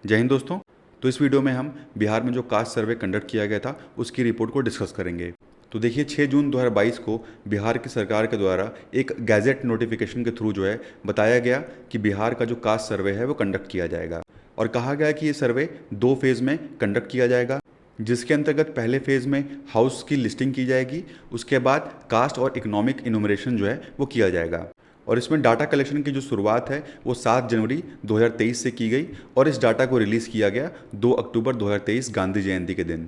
जय हिंद दोस्तों। तो इस वीडियो में हम बिहार में जो कास्ट सर्वे कंडक्ट किया गया था उसकी रिपोर्ट को डिस्कस करेंगे। तो देखिए 6 जून 2022 को बिहार की सरकार के द्वारा एक गैजेट नोटिफिकेशन के थ्रू जो है बताया गया कि बिहार का जो कास्ट सर्वे है वो कंडक्ट किया जाएगा। और कहा गया कि ये सर्वे 2 फेज़ में कंडक्ट किया जाएगा, जिसके अंतर्गत पहले फेज़ में हाउस की लिस्टिंग की जाएगी, उसके बाद कास्ट और इकोनॉमिक इनुमरेशन जो है वो किया जाएगा। और इसमें डाटा कलेक्शन की जो शुरुआत है वो 7 जनवरी 2023 से की गई और इस डाटा को रिलीज़ किया गया 2 अक्टूबर 2023 गांधी जयंती के दिन।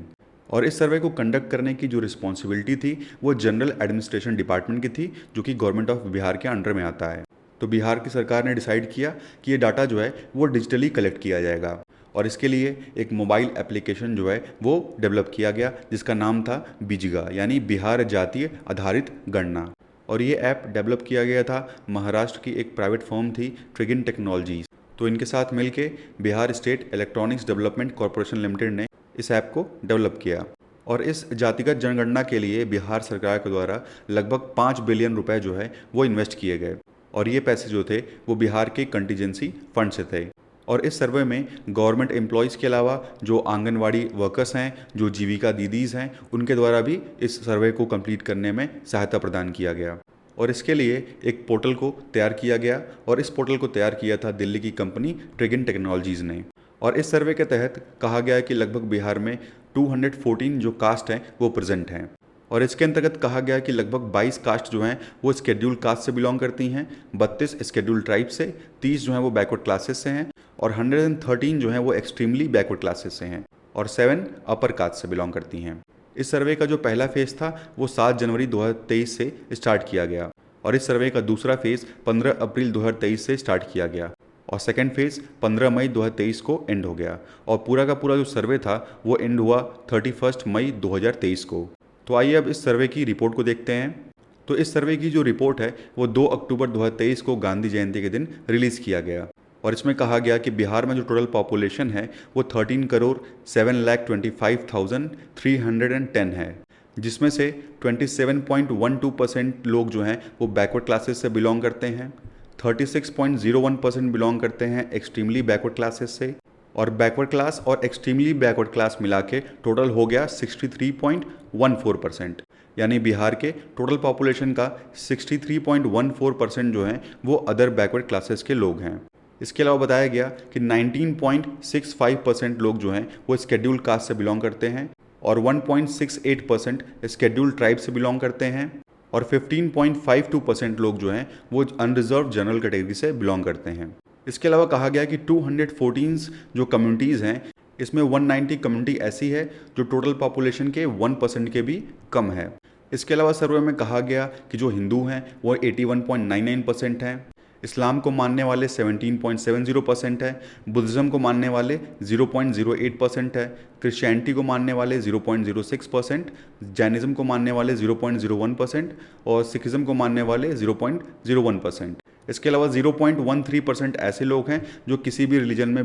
और इस सर्वे को कंडक्ट करने की जो रिस्पॉन्सिबिलिटी थी वो जनरल एडमिनिस्ट्रेशन डिपार्टमेंट की थी, जो कि गवर्नमेंट ऑफ बिहार के अंडर में आता है। तो बिहार की सरकार ने डिसाइड किया कि ये डाटा जो है वो डिजिटली कलेक्ट किया जाएगा और इसके लिए एक मोबाइल एप्लीकेशन जो है वो डेवलप किया गया, जिसका नाम था बिजगा, यानी बिहार जातीय आधारित गणना। और ये ऐप डेवलप किया गया था महाराष्ट्र की एक प्राइवेट फर्म थी ट्रिगिन टेक्नोलॉजीज। तो इनके साथ मिलके Bihar state electronics development corporation limited ने इस ऐप को डेवलप किया। और इस जातिगत जनगणना के लिए बिहार सरकार के द्वारा लगभग 5 बिलियन रुपए जो है वो इन्वेस्ट किए गए और ये पैसे जो थे वो बिहार के कंटीजेंसी फंड से थे। और इस सर्वे में गवर्नमेंट एम्प्लॉयज़ के अलावा जो आंगनवाड़ी वर्कर्स हैं, जो जीविका दीदीज़ हैं, उनके द्वारा भी इस सर्वे को कंप्लीट करने में सहायता प्रदान किया गया। और इसके लिए एक पोर्टल को तैयार किया गया और इस पोर्टल को तैयार किया था दिल्ली की कंपनी ट्रिगिन टेक्नोलॉजीज़ ने। और इस सर्वे के तहत कहा गया है कि लगभग बिहार में 214 जो कास्ट हैं वो प्रेजेंट हैं। और इसके अंतर्गत कहा गया कि लगभग 22 कास्ट जो हैं वो स्केड्यूल कास्ट से बिलोंग करती हैं, 32 स्केड्यूल ट्राइब से, 30 जो हैं वो बैकवर्ड क्लासेस से हैं और 113 जो हैं वो एक्सट्रीमली बैकवर्ड क्लासेस से हैं और 7 अपर कास्ट से बिलोंग करती हैं। इस सर्वे का जो पहला फेज़ था वो 7 जनवरी 2023 से स्टार्ट किया गया और इस सर्वे का दूसरा फेज़ 15 अप्रैल 2023 से स्टार्ट किया गया और सेकेंड फेज़ 15 मई 2023 को एंड हो गया और पूरा का पूरा जो सर्वे था वो एंड हुआ 31 मई 2023 को। तो आइए अब इस सर्वे की रिपोर्ट को देखते हैं। तो इस सर्वे की जो रिपोर्ट है वो 2 अक्टूबर 2023 को गांधी जयंती के दिन रिलीज़ किया गया और इसमें कहा गया कि बिहार में जो टोटल पॉपुलेशन है वो 13 करोड़ 7,25,310 है, जिसमें से 27.12% लोग जो हैं वो बैकवर्ड क्लासेस से बिलोंग करते हैं, 36.01% बिलोंग करते हैं एक्सट्रीमली बैकवर्ड क्लासेस से और बैकवर्ड क्लास और एक्सट्रीमली बैकवर्ड क्लास मिला के टोटल हो गया 63.14%। यानी बिहार के टोटल पॉपुलेशन का 63.14% जो हैं वो अदर बैकवर्ड क्लासेस के लोग हैं। इसके अलावा बताया गया कि 19.65% लोग जो हैं वो स्केड्यूल कास्ट से बिलोंग करते हैं और 1.68% स्केड्यूल ट्राइब से बिलोंग करते हैं और 15.52% लोग जो हैं वो अनरिजर्व जनरल कैटेगरी से बिलोंग करते हैं। इसके अलावा कहा गया कि 214 जो कम्युनिटीज़ हैं इसमें 190 कम्युनिटी ऐसी है जो टोटल पॉपुलेशन के 1% के भी कम है। इसके अलावा सर्वे में कहा गया कि जो हिंदू हैं वो 81.99% हैं, इस्लाम को मानने वाले 17.70% है, बुद्धिज़्म को मानने वाले 0.08% है, क्रिश्चियनिटी को मानने वाले 0.06%, जैनिज़्म को मानने वाले 0.01% और सिखिज़्म को मानने वाले 0.01%। इसके अलावा 0.13% ऐसे लोग हैं जो किसी भी रिलीजन में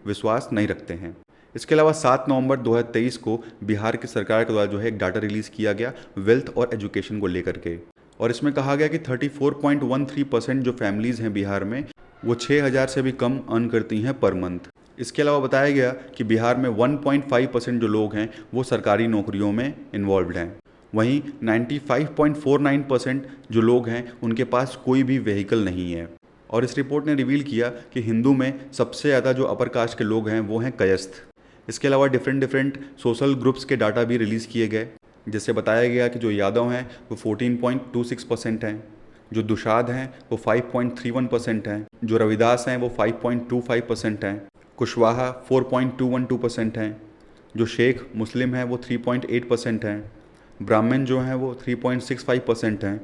विश्वास नहीं रखते हैं। इसके अलावा 7 नवंबर 2023 को बिहार की सरकार के द्वारा जो है एक डाटा रिलीज़ किया गया वेल्थ और एजुकेशन को लेकर के और इसमें कहा गया कि 34.13% जो फैमिलीज़ हैं बिहार में वो 6,000 से भी कम अर्न करती हैं पर मंथ। इसके अलावा बताया गया कि बिहार में 1.5% जो लोग हैं वो सरकारी नौकरियों में इन्वॉल्व हैं। वहीं 95.49% जो लोग हैं उनके पास कोई भी व्हीकल नहीं है। और इस रिपोर्ट ने रिवील किया कि हिंदू में सबसे ज़्यादा जो अपर कास्ट के लोग हैं वो हैं कयस्थ। इसके अलावा डिफरेंट सोशल ग्रुप्स के डाटा भी रिलीज़ किए गए, जिससे बताया गया कि जो यादव हैं वो 14.26% हैं, जो दुशाद हैं वो 5.31% हैं, जो रविदास हैं वो 5.25% हैं, कुशवाहा 4.212% हैं, जो शेख मुस्लिम हैं वो 3.8% हैं, ब्राह्मण जो हैं वो 3.65% हैं,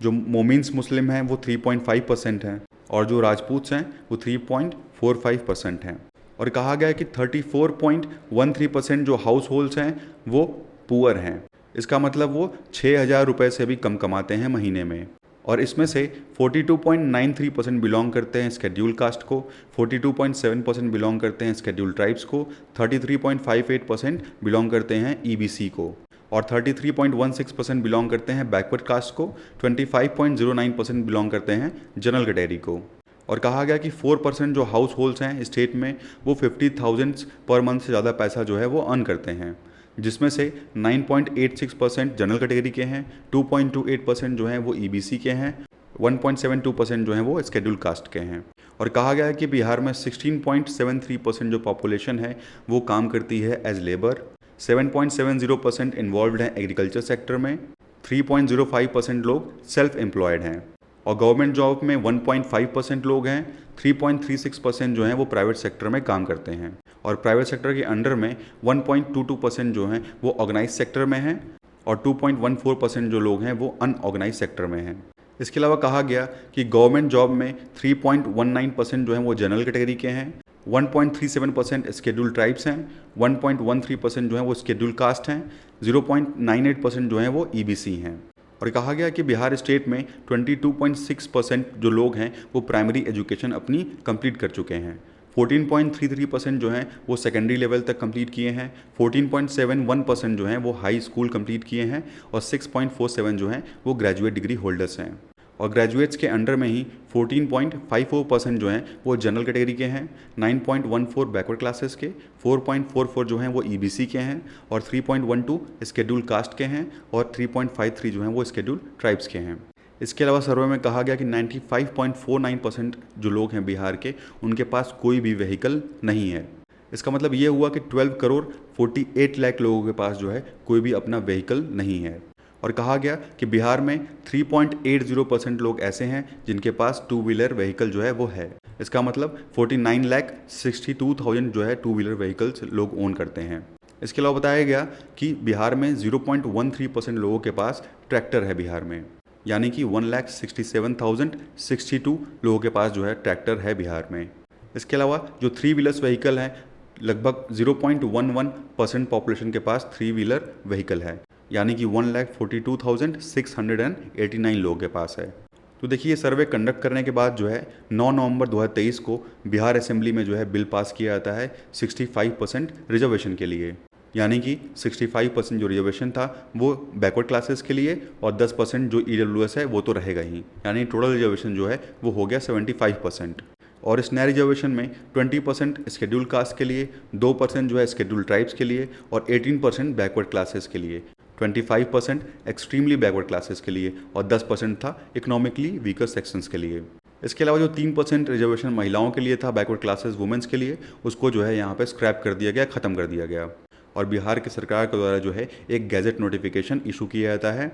जो मोमिन्स मुस्लिम हैं वो 3.5% हैं और जो राजपूत हैं वो 3.45% हैं। और कहा गया है कि 34.13% जो हाउस होल्ड्स हैं वो पुअर हैं। इसका मतलब वो 6,000 रुपये से भी कम कमाते हैं महीने में और इसमें से 42.93% बिलोंग करते हैं स्केड्यूल कास्ट को, 42.7% बिलोंग करते हैं स्केड्यूल ट्राइब्स को, 33.58% बिलोंग करते हैं ईबीसी को और 33.16% बिलोंग करते हैं बैकवर्ड कास्ट को, 25.09% बिलोंग करते हैं जनरल कैटेगरी को। और कहा गया कि 4% जो हाउस होल्ड्स हैं स्टेट में वो 50,000 पर मंथ से ज़्यादा पैसा जो है वो अर्न करते हैं, जिसमें से 9.86% जनरल कैटेगरी के हैं, 2.28% जो हैं वो ईबीसी के हैं, 1.72% जो हैं वो शेड्यूल कास्ट के हैं। और कहा गया है कि बिहार में 16.73% जो पॉपुलेशन है वो काम करती है एज लेबर, 7.70% इन्वॉल्व हैं एग्रीकल्चर सेक्टर में, 3.05% लोग सेल्फ एम्प्लॉयड हैं और गवर्नमेंट जॉब में 1.5% लोग हैं, 3.36% जो हैं वो प्राइवेट सेक्टर में काम करते हैं और प्राइवेट सेक्टर के अंडर में 1.22% जो हैं वो ऑर्गेनाइज सेक्टर में हैं और 2.14% जो लोग हैं वो अनऑर्गेनाइज सेक्टर में हैं। इसके अलावा कहा गया कि गवर्नमेंट जॉब में 3.19% जो हैं वो जनरल कैटेगरी के हैं, 1.37% शेड्यूल ट्राइब्स हैं, 1.13% जो हैं वो शेड्यूल कास्ट हैं, 0.98% जो हैं वो ईबीसी हैं। और कहा गया कि बिहार स्टेट में 22.6% जो लोग हैं वो प्राइमरी एजुकेशन अपनी कंप्लीट कर चुके हैं, 14.33% जो हैं वो सेकेंडरी लेवल तक कंप्लीट किए हैं, 14.71% जो हैं वो हाई स्कूल कंप्लीट किए हैं और 6.47 जो हैं वो ग्रेजुएट डिग्री होल्डर्स हैं। और ग्रेजुएट्स के अंडर में ही 14.54% जो हैं वो जनरल कैटेगरी के हैं, 9.14 बैकवर्ड क्लासेस के, 4.44 जो हैं वो ईबीसी के हैं और 3.12 शेड्यूल कास्ट के हैं और 3.53 जो हैं वो शेड्यूल ट्राइब्स के हैं। इसके अलावा सर्वे में कहा गया कि 95.49% जो लोग हैं बिहार के उनके पास कोई भी व्हीकल नहीं है। इसका मतलब ये हुआ कि 12 करोड़ 48 लाख लोगों के पास जो है कोई भी अपना व्हीकल नहीं है। और कहा गया कि बिहार में 3.80% लोग ऐसे हैं जिनके पास टू व्हीलर व्हीकल जो है वो है। इसका मतलब 49,62,000 जो है टू व्हीलर व्हीकल्स लोग ओन करते हैं। इसके अलावा बताया गया कि बिहार में 0.13% लोगों के पास ट्रैक्टर है बिहार में, यानी कि 1,67,062 लोगों के पास जो है ट्रैक्टर है बिहार में। इसके अलावा जो थ्री व्हीलर्स व्हीकल हैं लगभग 0.11% पॉपुलेशन के पास थ्री व्हीलर व्हीकल है, यानी कि 1,42,689 लोगों के पास है। तो देखिए सर्वे कंडक्ट करने के बाद जो है 9 नवंबर 2023 को बिहार असेंबली में जो है बिल पास किया जाता है 65% रिजर्वेशन के लिए, यानी कि 65% जो रिजर्वेशन था वो बैकवर्ड क्लासेस के लिए और 10% जो ईडब्ल्यूएस है वो तो रहेगा ही, यानी टोटल रिजर्वेशन जो है वो हो गया 75%। और इस नए रिजर्वेशन में 20% शेड्यूल कास्ट के लिए, 2% जो है शेड्यूल ट्राइब्स के लिए और 18% बैकवर्ड क्लासेस के लिए, 25% एक्सट्रीमली बैकवर्ड क्लासेस के लिए और 10% था इकोनॉमिकली वीकर सेक्शंस के लिए। इसके अलावा जो 3% रिजर्वेशन महिलाओं के लिए था बैकवर्ड क्लासेस वुमेंस के लिए, उसको जो है यहाँ पे स्क्रैप कर दिया गया, ख़त्म कर दिया गया। और बिहार की सरकार के द्वारा जो है एक गैजेट नोटिफिकेशन इशू किया जाता है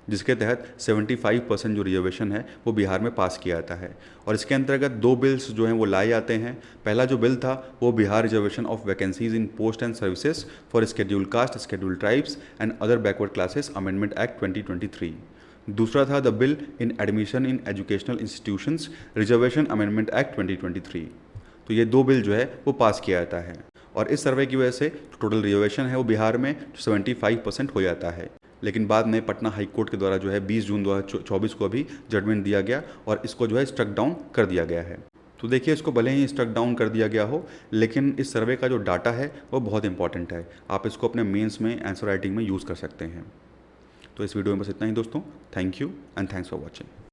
जिसके तहत 75% जो रिजर्वेशन है वो बिहार में पास किया जाता है। और इसके अंतर्गत 2 बिल्स जो हैं वो लाए जाते हैं। पहला जो बिल था वो Bihar reservation of vacancies in post and services for schedule caste, schedule tribes and other backward classes amendment act 2023। दूसरा था the bill in admission in educational institutions reservation amendment act 2023। तो ये 2 बिल जो है वो पास किया जाता है और इस सर्वे की वजह से टोटल रिजर्वेशन है वो बिहार में 75% हो जाता है। लेकिन बाद में पटना हाई कोर्ट के द्वारा जो है 20 जून 2024 को अभी जजमेंट दिया गया और इसको जो है स्ट्रक डाउन कर दिया गया है। तो देखिए इसको भले ही स्ट्रक डाउन कर दिया गया हो, लेकिन इस सर्वे का जो डाटा है वो बहुत इंपॉर्टेंट है। आप इसको अपने मेंस में आंसर राइटिंग में यूज़ कर सकते हैं। तो इस वीडियो में बस इतना ही दोस्तों। Thank you and thanks for watching.